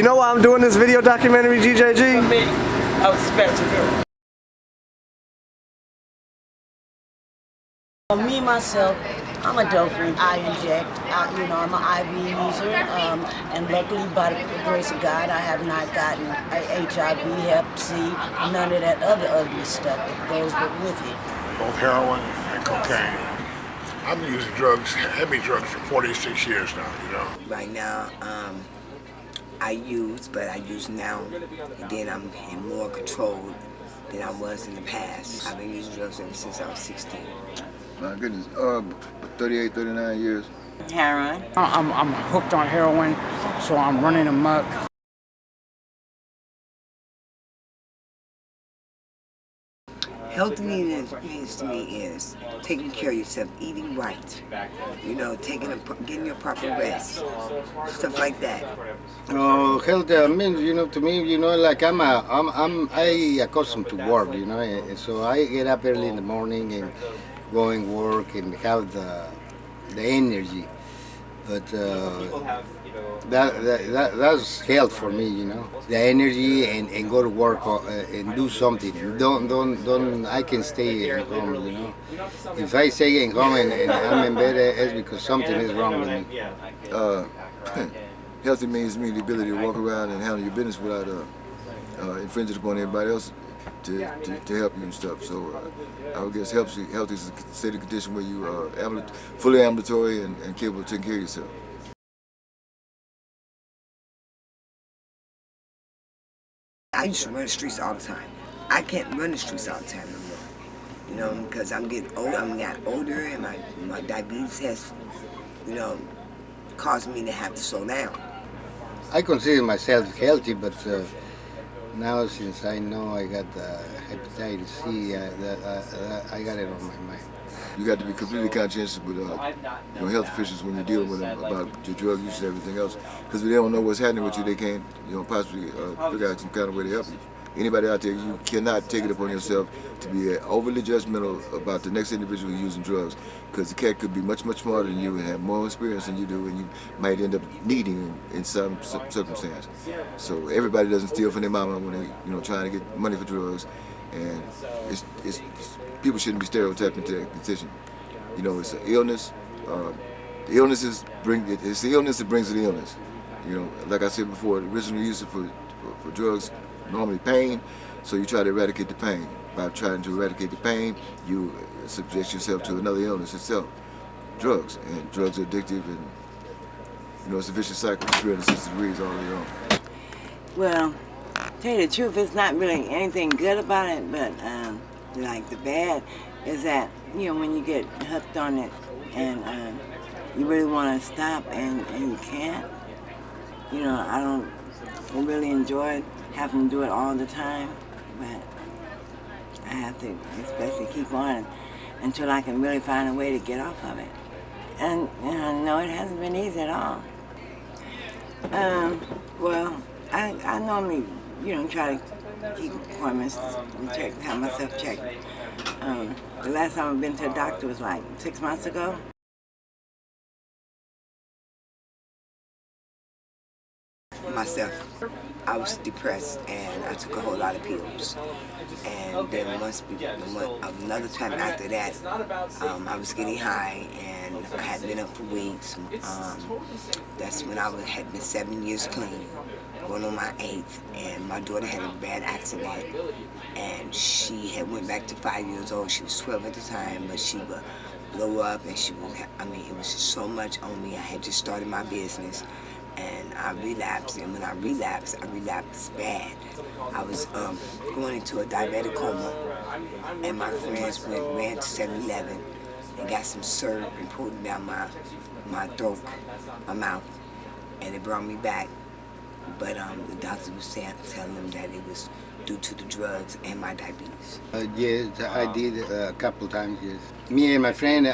You know why I'm doing this video documentary, GJG? For me, I was a special girl. Me, myself, I'm a dope freak. I inject, I'm an IV user, and luckily, by the grace of God, I have not gotten HIV, Hep C, none of that other ugly stuff that goes with it. Both heroin and cocaine. I've been using drugs, heavy drugs, for 46 years now, you know. Right now, I use, but I use now, and then I'm in more control than I was in the past. I've been using drugs ever since I was 16. My goodness, 38, 39 years. Heroin. I'm hooked on heroin, so I'm running amok. Healthy means to me is taking care of yourself, eating right, getting your proper rest, stuff like that. Healthy means, to me, like I accustomed to work, and so I get up early in the morning and go and work and have the energy, but that's health for me, the energy and go to work and do something. Don't I can stay at home, If I stay at home and I'm in bed, it's because something is wrong with me. Healthy means to me the ability to walk around and handle your business without infringing upon everybody else to help you and stuff. So I would guess healthy is a state of condition where you are fully ambulatory and capable of taking care of yourself. I used to run the streets all the time. I can't run the streets all the time no more, because I'm getting old. I'm getting older, and my diabetes has, caused me to have to slow down. I consider myself healthy, but now since I know I got hepatitis C, I got it on my mind. You got to be completely conscientious with health officials when you're dealing with them about your drug use and everything else, because if they don't know what's happening with you, they can't possibly figure out some kind of way to help you. Anybody out there, you cannot take it upon yourself to be overly judgmental about the next individual using drugs, because the cat could be much, much smarter than you and have more experience than you do, and you might end up needing him in some circumstance. So everybody doesn't steal from their mama when they, trying to get money for drugs, and people shouldn't be stereotyped into that position. It's an illness. The illnesses it's the illness that brings the illness. Like I said before, the original use for drugs normally pain, so you try to eradicate the pain. By trying to eradicate the pain, you subject yourself to another illness itself, drugs. And drugs are addictive, and it's a vicious cycle, 360 degrees all the way on. Well, to tell you the truth, it's not really anything good about it, but like the bad is that, when you get hooked on it and you really want to stop and you can't, I don't really enjoy having to do it all the time, but I have to especially keep on until I can really find a way to get off of it. And no, it hasn't been easy at all. Well, I normally, try to keep appointments and have myself checked. The last time I've been to a doctor was like 6 months ago. Myself, I was depressed and I took a whole lot of pills, and then another time after that I was getting high and I had been up for weeks. That's when I had been 7 years clean, going on my 8th, and my daughter had a bad accident and she had went back to 5 years old. She was 12 at the time, but she would blow up and it was just so much on me. I had just started my business and I relapsed, and when I relapsed bad. I was going into a diabetic coma, and my friends ran to 7-Eleven and got some syrup and pulled it down my throat, my mouth, and it brought me back. But the doctor was telling them that it was due to the drugs and my diabetes. Yes, I did a couple times, yes. Me and my friend,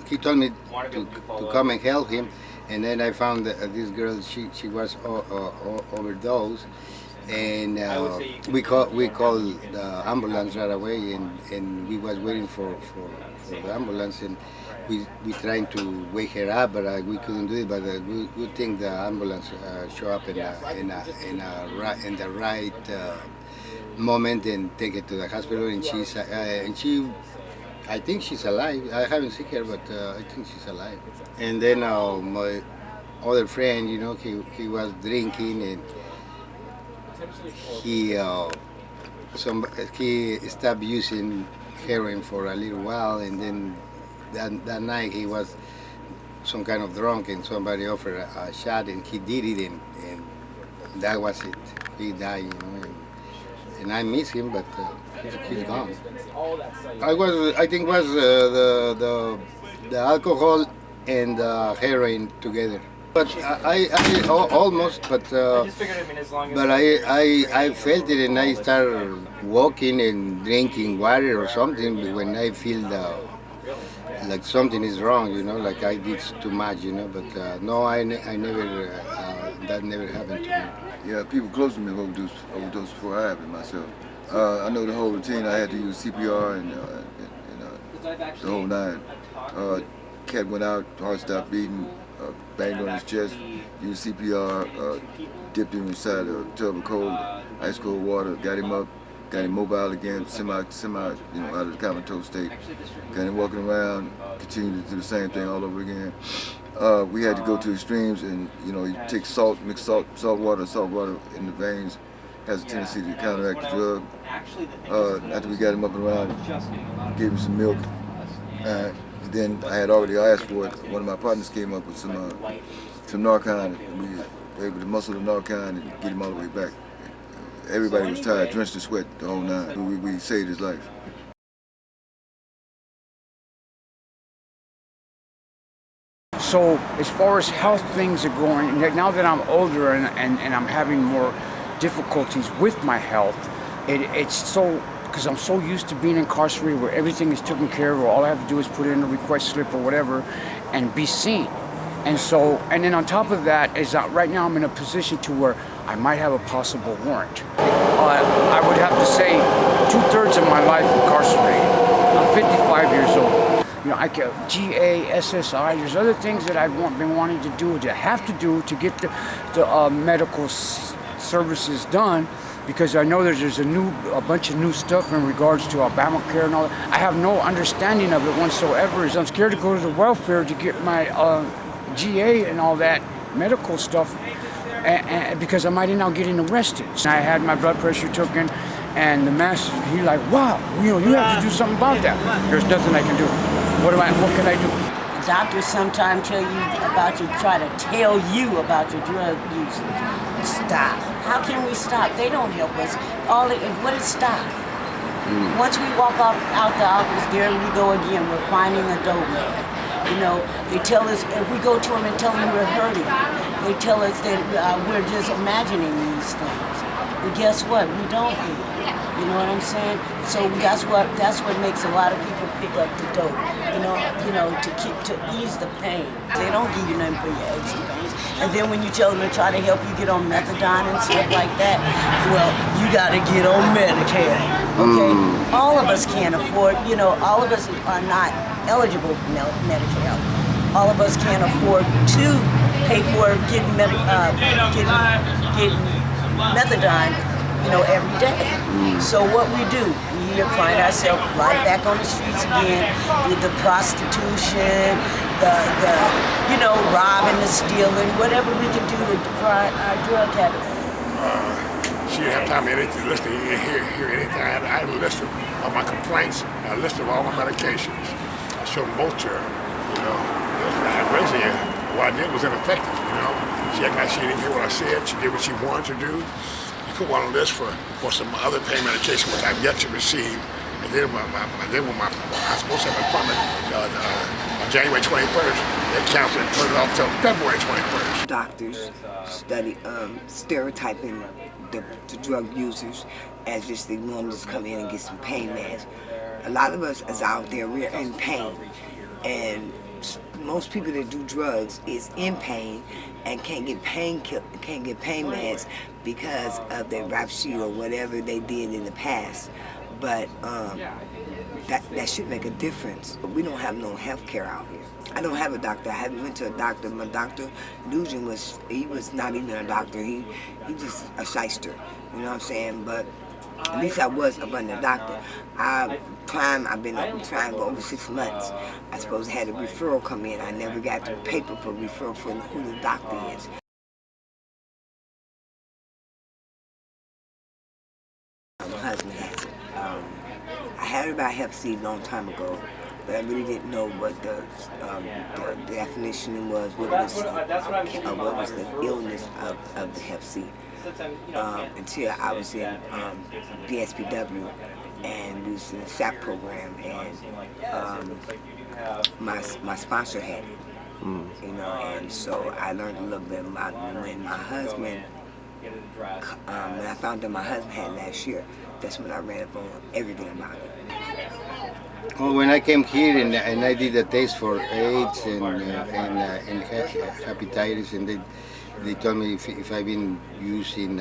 he told me to come and help him. And then I found this girl, she was overdosed, and we called the ambulance right away, and we was waiting for the ambulance, and we trying to wake her up, but we couldn't do it. But we think the ambulance show up in the right moment and take it to the hospital, and she. I think she's alive. I haven't seen her, but I think she's alive. And then my other friend, you know, he was drinking, and he stopped using heroin for a little while, and then that night he was some kind of drunk, and somebody offered a shot, and he did it, and that was it. He died, you know. And I miss him, but he's gone. I think was the alcohol and heroin together. But I almost, but I felt it, and I started walking and drinking water or something when I feel like something is wrong, you know, like I did too much, you know. But no, I never, that never happened to me. Yeah, people close to me have overdosed before I have it myself. I know the whole routine. I had to use CPR and the whole nine. Cat went out, heart stopped beating, banged on his chest, used CPR, dipped him inside a tub of cold, ice cold water, got him up, got him mobile again, semi, you know, out of the comatose state. Got him walking around, continued to do the same thing all over again. We had to go to extremes, and you know, you take salt, mix salt water in the veins, has a tendency to counteract the drug. After we got him up and around, gave him some milk. Then I had already asked for it. One of my partners came up with some Narcan, and we were able to muscle the Narcan and get him all the way back. Everybody was tired, drenched in sweat the whole nine. We saved his life. So as far as health things are going, now that I'm older and I'm having more difficulties with my health, it's so, because I'm so used to being incarcerated where everything is taken care of, or all I have to do is put in a request slip or whatever and be seen. And so, and then on top of that is that right now I'm in a position to where I might have a possible warrant. I would have to say 2/3 of my life incarcerated. I'm 55 years old. You know, I can GA, SSI, there's other things that I've been wanting to do, to have to do to get the medical services done, because I know there's a bunch of new stuff in regards to Obamacare and all that. I have no understanding of it whatsoever. I'm scared to go to the welfare to get my GA and all that medical stuff, and because I might end up getting arrested. I had my blood pressure taken, and the master, he's like, wow, you know, you have to do something about that. There's nothing I can do. What can I do? Doctors sometimes try to tell you about your drug usage. Stop. How can we stop? They don't help us. What is stop? Once we walk out the office, there we go again. We're finding a dope man. You know, they tell us, if we go to them and tell them we're hurting, they tell us that we're just imagining these things. But guess what? We don't feel. You know what I'm saying? So that's what makes a lot of people pick up the dope. You know, to ease the pain. They don't give you nothing for your aches and pains. And then when you tell them to try to help you get on methadone and stuff like that, well, you got to get on Medicare. Okay? All of us can't afford. You know, all of us are not eligible for Medicare. All of us can't afford to pay for getting methadone, you know, every day. So what we do, we find ourselves right back on the streets again with the prostitution, the you know, robbing, the stealing, whatever we can do to defy our drug habit. She didn't have time to listen to hear anything. I had a list of all my complaints, a list of all my medications. I showed them both to her, you know. Basically, what I did was ineffective, you know. She acted like she didn't hear what I said. She did what she wanted to do. You put one on this for some other pain medication, which I've yet to receive. And then when I was supposed to have an appointment on January 21st, they canceled and put it off until February 21st. Doctors study stereotyping the drug users as just the ones that come in and get some pain meds. A lot of us is out there, we're in pain, and most people that do drugs is in pain and can't get pain meds because of their rap sheet or whatever they did in the past. But that should make a difference. We don't have no health care out here. I don't have a doctor. I haven't went to a doctor. My doctor, Nugent, was not even a doctor. He just a shyster. You know what I'm saying? But at least I was up under the doctor. I've been trying for over 6 months. I suppose I had a referral come in. I never got the paper for referral for who the doctor is. My husband has it. I heard about Hep C a long time ago, but I really didn't know what the definition was. What was the illness of the Hep C? Until I was in DSPW and we was in the SAP program, and my sponsor had it, you know, and so I learned a little bit about it. When my husband, when I found out my husband had it last year, that's when I read up on everything about it. Well, when I came here and I did a test for AIDS and hepatitis, and they told me if I've been using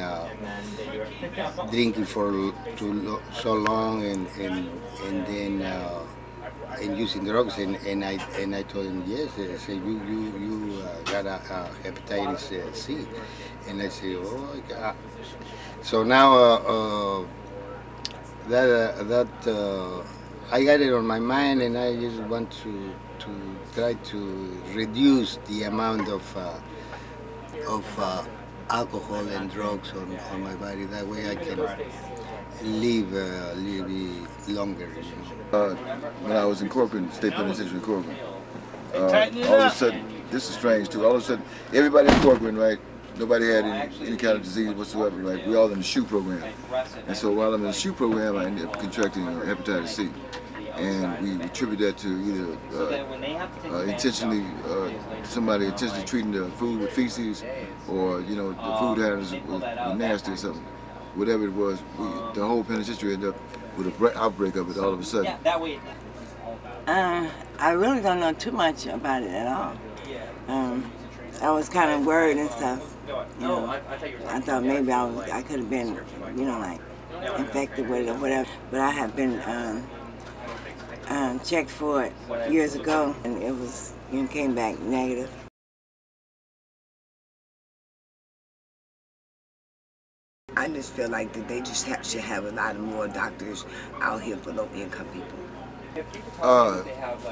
drinking for so long and then using drugs, and I told them yes. They said you got a hepatitis C, and I said oh my God. So now that I got it on my mind, and I just want to try to reduce the amount of alcohol and drugs on my body. That way I can live a little bit longer. You know? When I was in Corcoran, State Penitentiary in Corcoran, all of a sudden, this is strange too, all of a sudden, everybody in Corcoran, right, nobody had any kind of disease whatsoever, right? We all in the SHU program. And so while I'm in the SHU program, I ended up contracting hepatitis C. And we attribute that to either somebody intentionally treating the food with feces, or you know, the food handlers were nasty or something. Whatever it was, the whole penitentiary ended up with an outbreak of it all of a sudden. I really don't know too much about it at all. I was kind of worried and stuff. You know, I thought maybe I could have been, you know, like infected with it or whatever. But I have been checked for it years ago, and it was, you know, came back negative. I just feel like that they just should have a lot more doctors out here for low-income people.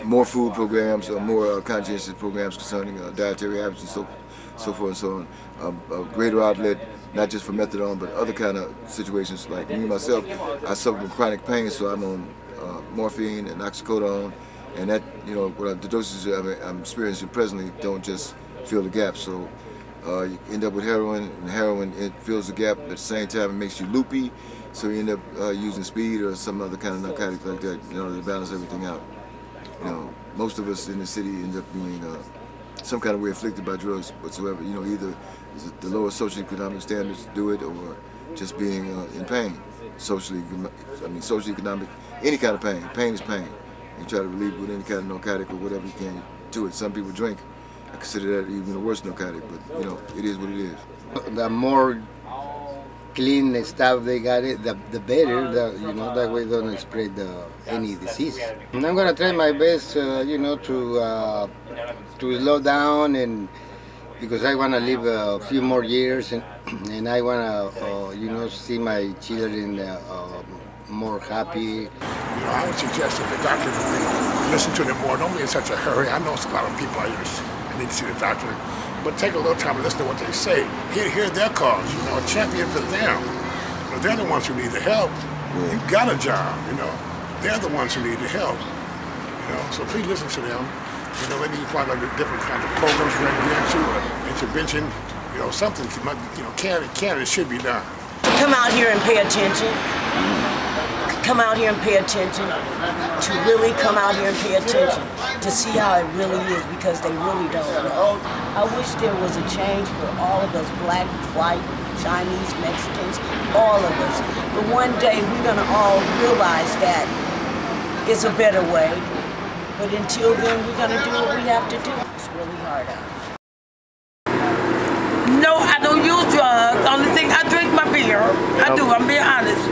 More food programs, or more conscientious programs concerning dietary habits and so forth and so on. A greater outlet, not just for methadone, but other kind of situations. Like me myself, I suffer from chronic pain, so I'm on morphine and oxycodone, and that, you know, the doses I'm experiencing presently don't just fill the gap. So you end up with heroin, and heroin, it fills the gap. At the same time, it makes you loopy, so you end up using speed or some other kind of narcotic like that, in order to balance everything out. You know, most of us in the city end up being some kind of way afflicted by drugs whatsoever. You know, either the lower socioeconomic standards do it, or just being in pain. Socioeconomic, any kind of pain. Pain is pain. You try to relieve it with any kind of narcotic or whatever you can to it. Some people drink. I consider that even a worse narcotic, but you know, it is what it is. The more clean stuff they got it, the better. You know, that way they don't spread any disease. And I'm gonna try my best, you know, to slow down, and because I wanna live a few more years, and I wanna, you know, see my children more happy. You know, I would suggest that the doctors listen to them more. Don't be in such a hurry. I know it's a lot of people I need to see the doctor, but take a little time to listen to what they say. Hear their cause, you know, champion for them. You know, they're the ones who need the help. You got a job, you know. They're the ones who need the help, you know. So please listen to them. You know, maybe you find out the different kinds of programs we're going to get into, or intervention, you know, something, you know, can and should be done. Come out here and pay attention. Come out here and pay attention. To really come out here and pay attention. To see how it really is, because they really don't know. I wish there was a change for all of us, black, white, Chinese, Mexicans, all of us. But one day we're going to all realize that it's a better way. But until then, we're gonna do what we have to do. It's really hard out. No, I don't use drugs. Only thing, I drink my beer. I do, I'm being honest.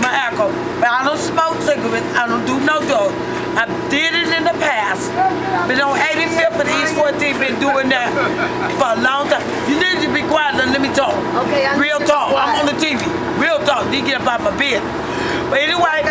My alcohol. But I don't smoke cigarettes. I don't do no drugs. I did it in the past. Been on 85th for the East 14th, been doing that for a long time. You need to be quiet and let me talk. Okay, real talk. I'm on the TV. Real talk. You get about my bed. But anyway,